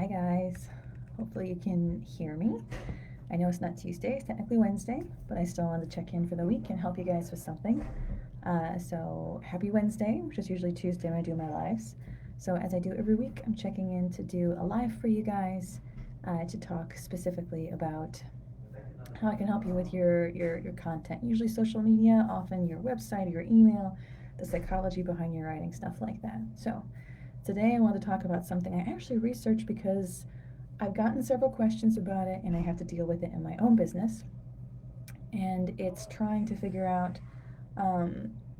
Hi guys. Hopefully you can hear me. I know it's not Tuesday, it's technically Wednesday, but I still wanted to check in for the week and help you guys with something. So happy Wednesday, which is usually Tuesday when I do my lives. So as I do every week, I'm checking in to do a live for you guys to talk specifically about how I can help you with your content. Usually social media, often your website or your email, the psychology behind your writing, stuff like that. So today I want to talk about something I actually researched because I've gotten several questions about it and I have to deal with it in my own business. And it's trying to figure out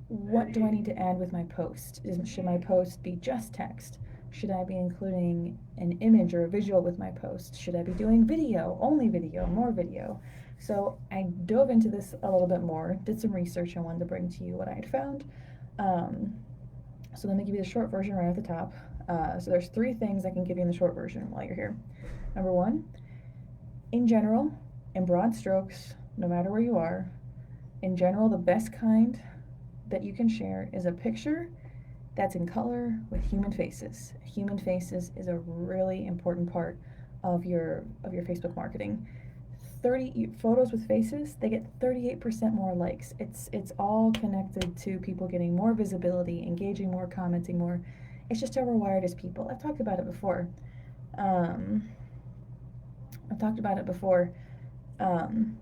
what do I need to add with my post? Should my post be just text? Should I be including an image or a visual with my post? Should I be doing video, only video, more video? So I dove into this a little bit more, did some research, and wanted to bring to you what I had found. Um, so let me give you the short version right off the top. So there's three things I can give you in the short version while you're here. Number one, in general, in broad strokes, no matter where you are, in general, the best kind that you can share is a picture that's in color with human faces. Human faces is a really important part of your Facebook marketing. 30 photos with faces, they get 38% more likes. It's all connected to people getting more visibility, engaging more, commenting more. It's just how we're wired as people. I've talked about it before. Um, I've talked about it before. Um,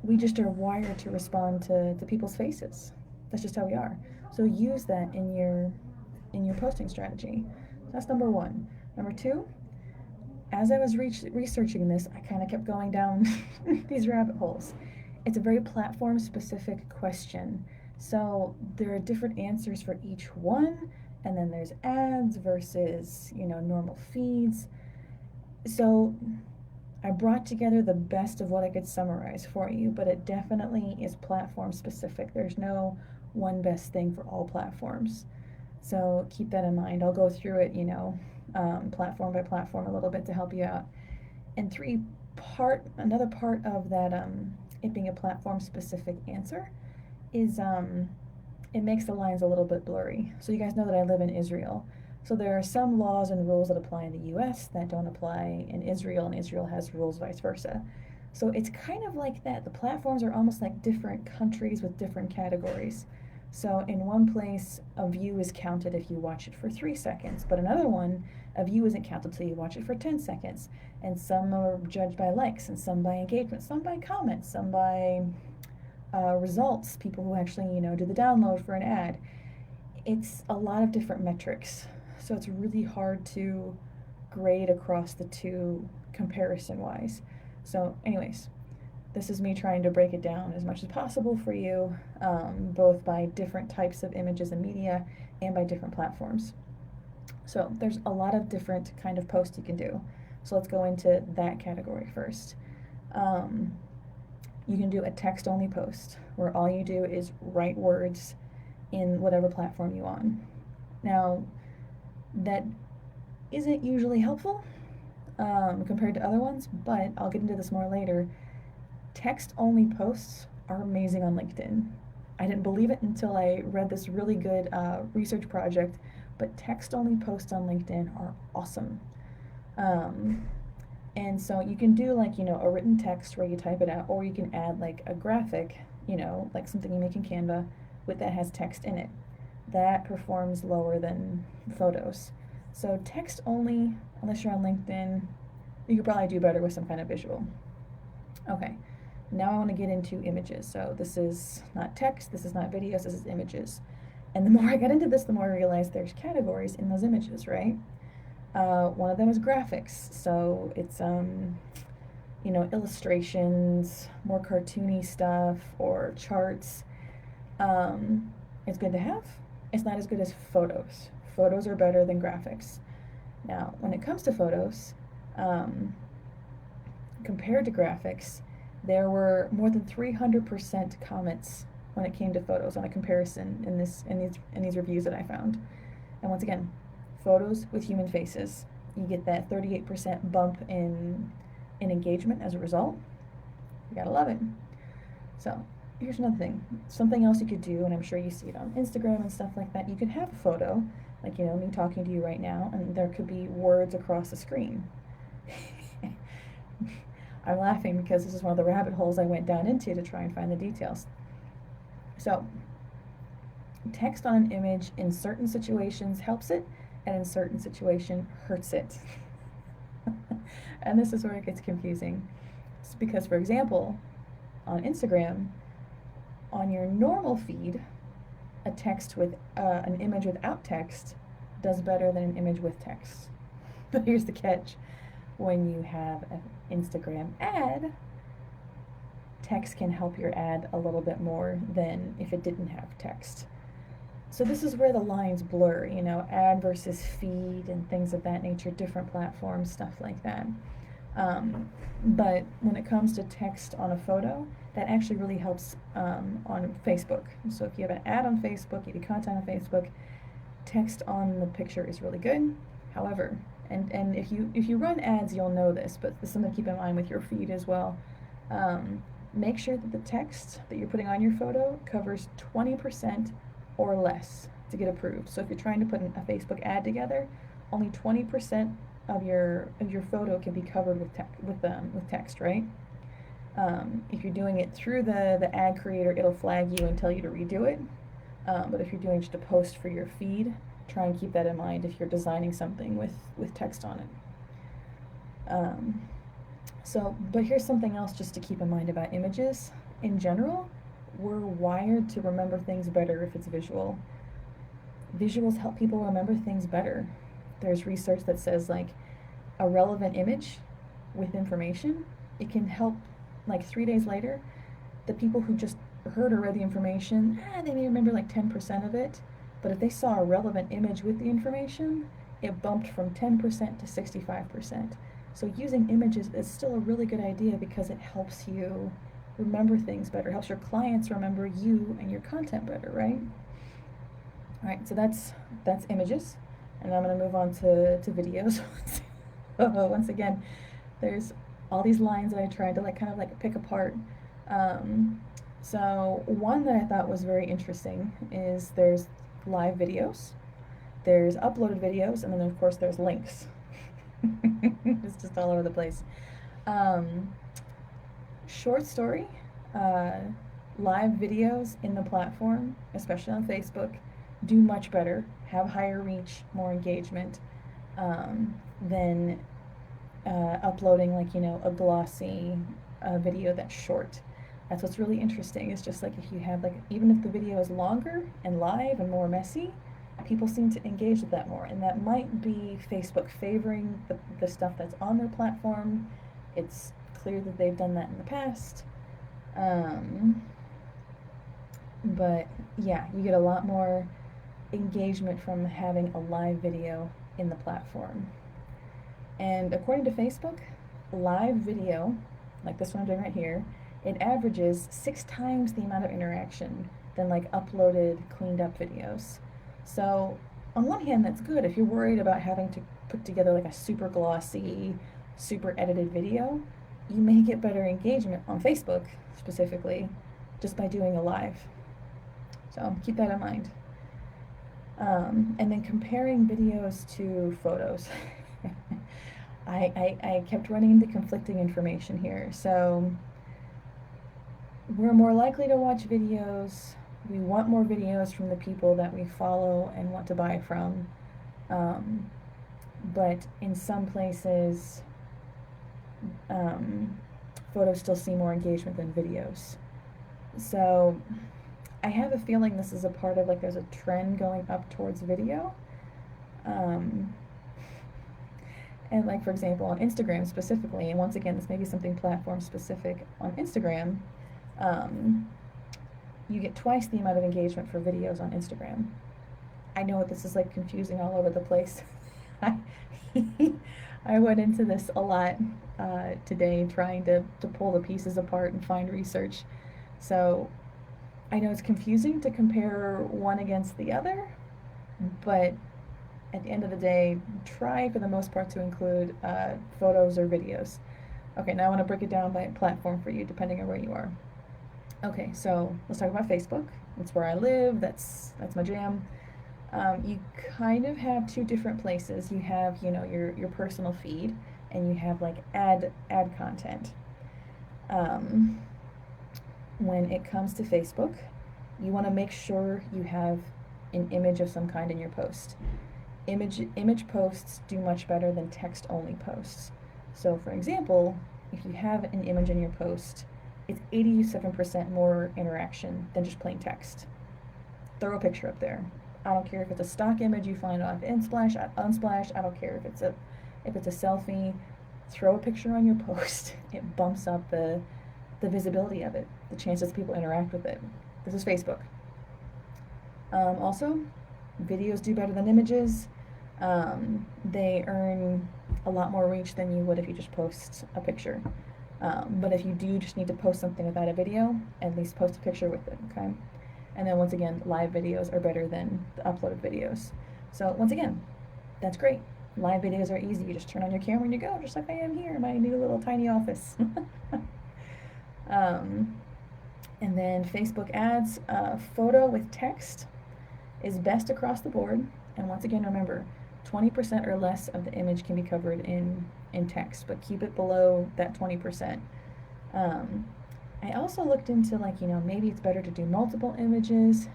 we just are wired to respond to people's faces. That's just how we are. So use that in your posting strategy. So that's number one. Number two, as I was researching this, I kind of kept going down these rabbit holes. It's a very platform specific question. So there are different answers for each one, and then there's ads versus, normal feeds. So I brought together the best of what I could summarize for you, but it definitely is platform specific. There's no one best thing for all platforms. So keep that in mind. I'll go through it, platform by platform a little bit to help you out. And another part of that, it being a platform specific answer is it makes the lines a little bit blurry. So you guys know that I live in Israel. So there are some laws and rules that apply in the US that don't apply in Israel, and Israel has rules vice versa. So it's kind of like that. The platforms are almost like different countries with different categories. So in one place, a view is counted if you watch it for 3 seconds, but another one, a view isn't counted till you watch it for 10 seconds. And some are judged by likes, and some by engagement, some by comments, some by results, people who actually, do the download for an ad. It's a lot of different metrics. So it's really hard to grade across the two comparison wise. So, anyways, this is me trying to break it down as much as possible for you, both by different types of images and media and by different platforms. So there's a lot of different kind of posts you can do. So let's go into that category first. Um, you can do a text only post where all you do is write words in whatever platform you on. Now, that isn't usually helpful compared to other ones, but I'll get into this more later. Text only posts are amazing on LinkedIn. I didn't believe it until I read this really good research project, but text only posts on LinkedIn are awesome. Um, and so you can do like, a written text where you type it out, or you can add like a graphic, like something you make in Canva with that has text in it. That performs lower than photos. So text only, unless you're on LinkedIn, you could probably do better with some kind of visual. Okay, now I want to get into images. So this is not text, this is not videos, this is images. And the more I got into this, the more I realized there's categories in those images, right? One of them is graphics. So it's, illustrations, more cartoony stuff, or charts. It's good to have. It's not as good as photos. Photos are better than graphics. Now, when it comes to photos, um, compared to graphics, there were more than 300% comments when it came to photos on a comparison in these reviews that I found. And once again, photos with human faces, you get that 38% bump in engagement as a result. You gotta love it. So here's another thing. Something else you could do, and I'm sure you see it on Instagram and stuff like that. You could have a photo, like me talking to you right now, and there could be words across the screen. I'm laughing because this is one of the rabbit holes I went down into to try and find the details. So, text on an image in certain situations helps it, and in certain situations hurts it. And this is where it gets confusing. It's because, for example, on Instagram, on your normal feed, a text with an image without text does better than an image with text. But here's the catch: when you have an Instagram ad, text can help your ad a little bit more than if it didn't have text. So this is where the lines blur, you know, ad versus feed and things of that nature, different platforms, stuff like that. But when it comes to text on a photo, that actually really helps on Facebook. So if you have an ad on Facebook, you do content on Facebook, text on the picture is really good. However, and if you run ads, you'll know this, but this is something to keep in mind with your feed as well. Make sure that the text that you're putting on your photo covers 20% or less to get approved. So if you're trying to put a Facebook ad together, only 20% of your photo can be covered with text, right? If you're doing it through the ad creator, it'll flag you and tell you to redo it. But if you're doing just a post for your feed, try and keep that in mind if you're designing something with text on it. But here's something else just to keep in mind about images. In general, we're wired to remember things better if it's visual. Visuals help people remember things better. There's research that says like a relevant image with information, it can help like 3 days later, the people who just heard or read the information, they may remember like 10% of it, but if they saw a relevant image with the information, it bumped from 10% to 65%. So using images is still a really good idea because it helps you remember things better, helps your clients remember you and your content better, right? All right, so that's images, and I'm going to move on to videos. Once again, there's all these lines that I tried to kind of pick apart. So one that I thought was very interesting is there's live videos, there's uploaded videos, and then of course there's links. It's just all over the place. Short story, live videos in the platform, especially on Facebook, do much better, have higher reach, more engagement than uploading a glossy video that's short. That's what's really interesting. It's just if you have even if the video is longer and live and more messy, people seem to engage with that more, and that might be Facebook favoring the stuff that's on their platform. It's clear that they've done that in the past. But yeah, you get a lot more engagement from having a live video in the platform. And according to Facebook, live video, like this one I'm doing right here, it averages 6 times the amount of interaction than uploaded, cleaned up videos. So on one hand, that's good. If you're worried about having to put together a super glossy, super edited video, you may get better engagement on Facebook specifically just by doing a live. So keep that in mind. And then comparing videos to photos. I kept running into conflicting information here. So we're more likely to watch videos. We want more videos from the people that we follow and want to buy from. But in some places, photos still see more engagement than videos. So I have a feeling this is a part of there's a trend going up towards video. And for example, on Instagram specifically, and once again, this may be something platform specific on Instagram, you get twice the amount of engagement for videos on Instagram. I know this is confusing all over the place. I went into this a lot today trying to pull the pieces apart and find research. So I know it's confusing to compare one against the other, but at the end of the day, try for the most part to include photos or videos. Okay, now I want to break it down by platform for you, depending on where you are. Okay, so let's talk about Facebook. That's where I live. That's my jam. You kind of have 2 different places. You have, your personal feed, and you have like ad content. When it comes to Facebook, you want to make sure you have an image of some kind in your post. Image posts do much better than text only posts. So for example, if you have an image in your post, it's 87% more interaction than just plain text. Throw a picture up there. I don't care if it's a stock image you find off Unsplash. I don't care if it's a selfie. Throw a picture on your post. It bumps up the visibility of it, the chances people interact with it. This is Facebook. Also, videos do better than images. They earn a lot more reach than you would if you just post a picture. But if you do just need to post something without a video, at least post a picture with it, okay? And then once again, live videos are better than the uploaded videos. So once again, that's great. Live videos are easy. You just turn on your camera and you go, just like I am here in my new little tiny office. And then Facebook ads, photo with text is best across the board. And once again, remember, 20% or less of the image can be covered in text, but keep it below that 20%. I also looked into maybe it's better to do multiple images,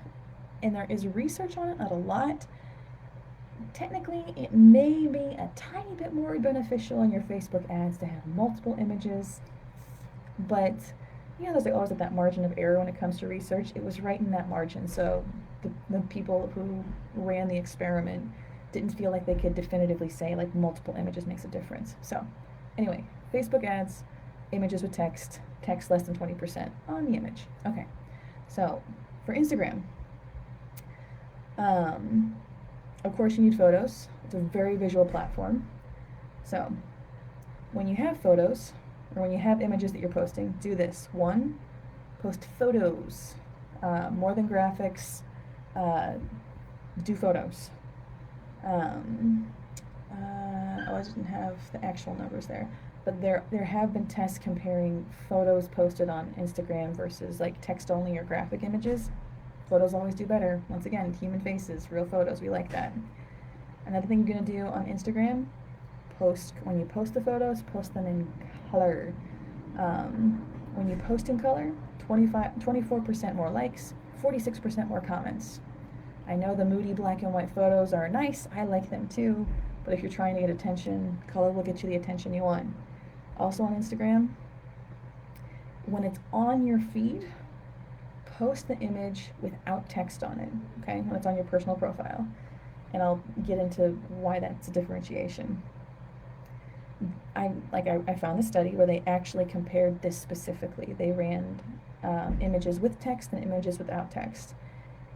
and there is research on it, not a lot. Technically, it may be a tiny bit more beneficial in your Facebook ads to have multiple images, but there's always that margin of error when it comes to research. It was right in that margin, so the people who ran the experiment didn't feel like they could definitively say multiple images makes a difference. So anyway, Facebook ads, images with text less than 20% on the image. Okay, so for Instagram, of course you need photos. It's a very visual platform. So when you have photos, or when you have images that you're posting, do this. 1, post photos. More than graphics, do photos. I didn't have the actual numbers there, but there have been tests comparing photos posted on Instagram versus text only or graphic images. Photos always do better. Once again, human faces, real photos, we like that. Another thing you're gonna do on Instagram, when you post the photos, post them in color. When you post in color, 24% more likes, 46% more comments. I know the moody black and white photos are nice, I like them too, but if you're trying to get attention, color will get you the attention you want. Also on Instagram, when it's on your feed, post the image without text on it, okay, when it's on your personal profile. And I'll get into why that's a differentiation. I found a study where they actually compared this specifically. They ran images with text and images without text.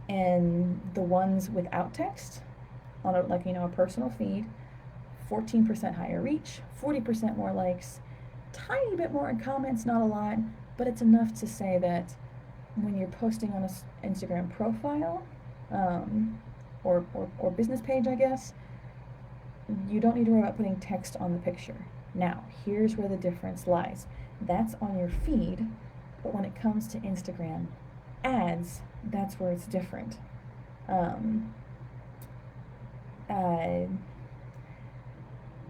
And the ones without text on a personal feed, 14% higher reach, 40% more likes, tiny bit more in comments, not a lot, but it's enough to say that when you're posting on an Instagram profile or business page, I guess, you don't need to worry about putting text on the picture. Now, here's where the difference lies. That's on your feed, but when it comes to Instagram ads, that's where it's different. And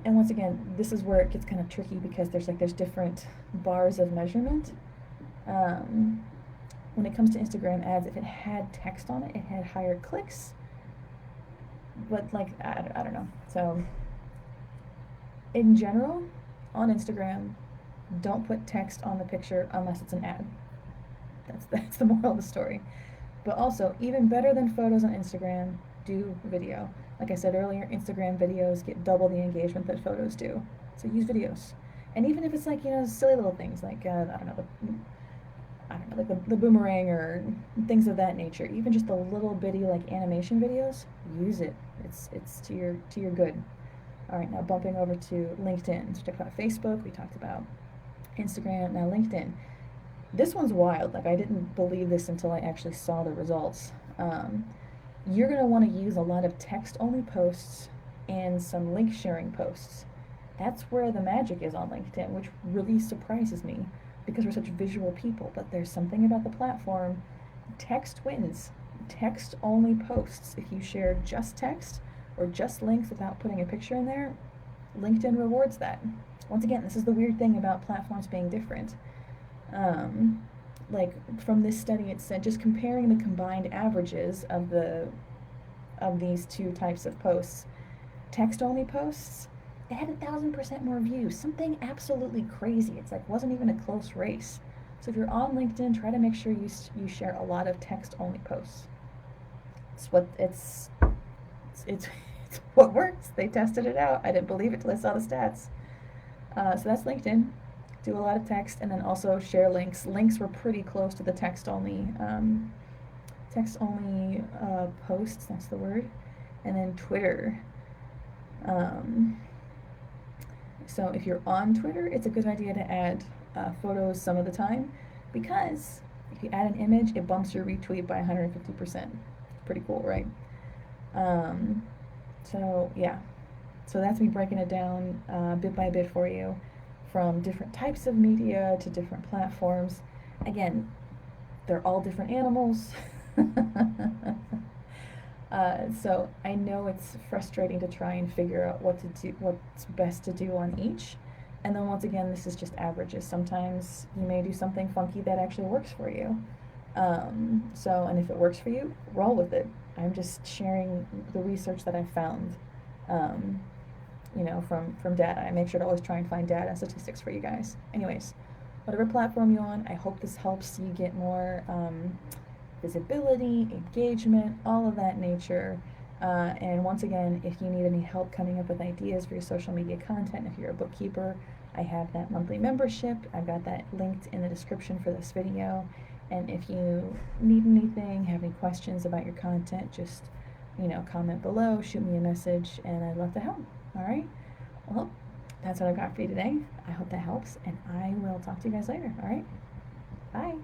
once again, this is where it gets kind of tricky because there's different bars of measurement. When it comes to Instagram ads, if it had text on it, it had higher clicks. But I don't know. So in general, on Instagram, don't put text on the picture unless it's an ad. That's the moral of the story. But also, even better than photos on Instagram, do video. Like I said earlier, Instagram videos get double the engagement that photos do. So use videos. And even if it's silly little things like the boomerang or things of that nature, even just the little bitty animation videos, use it. It's to your good. All right, now bumping over to LinkedIn. So we talked about Facebook, we talked about Instagram, now LinkedIn. This one's wild. I didn't believe this until I actually saw the results. You're going to want to use a lot of text-only posts and some link sharing posts. That's where the magic is on LinkedIn, which really surprises me because we're such visual people, but there's something about the platform. Text wins. Text-only posts. If you share just text or just links without putting a picture in there, LinkedIn rewards that. Once again, this is the weird thing about platforms being different. Um, like from this study, it said just comparing the combined averages of these two types of posts, text only posts, it had 1,000% more views. Something absolutely crazy. It's like wasn't even a close race. So if you're on LinkedIn, try to make sure you share a lot of text only posts. It's what it's it's what works. They tested it out. I didn't believe it till I saw the stats. So that's LinkedIn. Do a lot of text, and then also share links. Links were pretty close to the text only posts. That's the word. And then Twitter. Um, so if you're on Twitter, it's a good idea to add photos some of the time, because if you add an image, it bumps your retweet by 150%. Pretty cool, right? Um, so yeah, so that's me breaking it down bit by bit for you, from different types of media to different platforms. Again, they're all different animals. So I know it's frustrating to try and figure out what's best to do on each. And then once again, this is just averages. Sometimes you may do something funky that actually works for you. And if it works for you, roll with it. I'm just sharing the research that I found, um, from data. I make sure to always try and find data and statistics for you guys. Anyways, whatever platform you're on, I hope this helps you get more visibility, engagement, all of that nature. And once again, if you need any help coming up with ideas for your social media content, if you're a bookkeeper, I have that monthly membership. I've got that linked in the description for this video. And if you need anything, have any questions about your content, just comment below, shoot me a message, and I'd love to help. All right. Well, that's what I've got for you today. I hope that helps, and I will talk to you guys later. All right. Bye.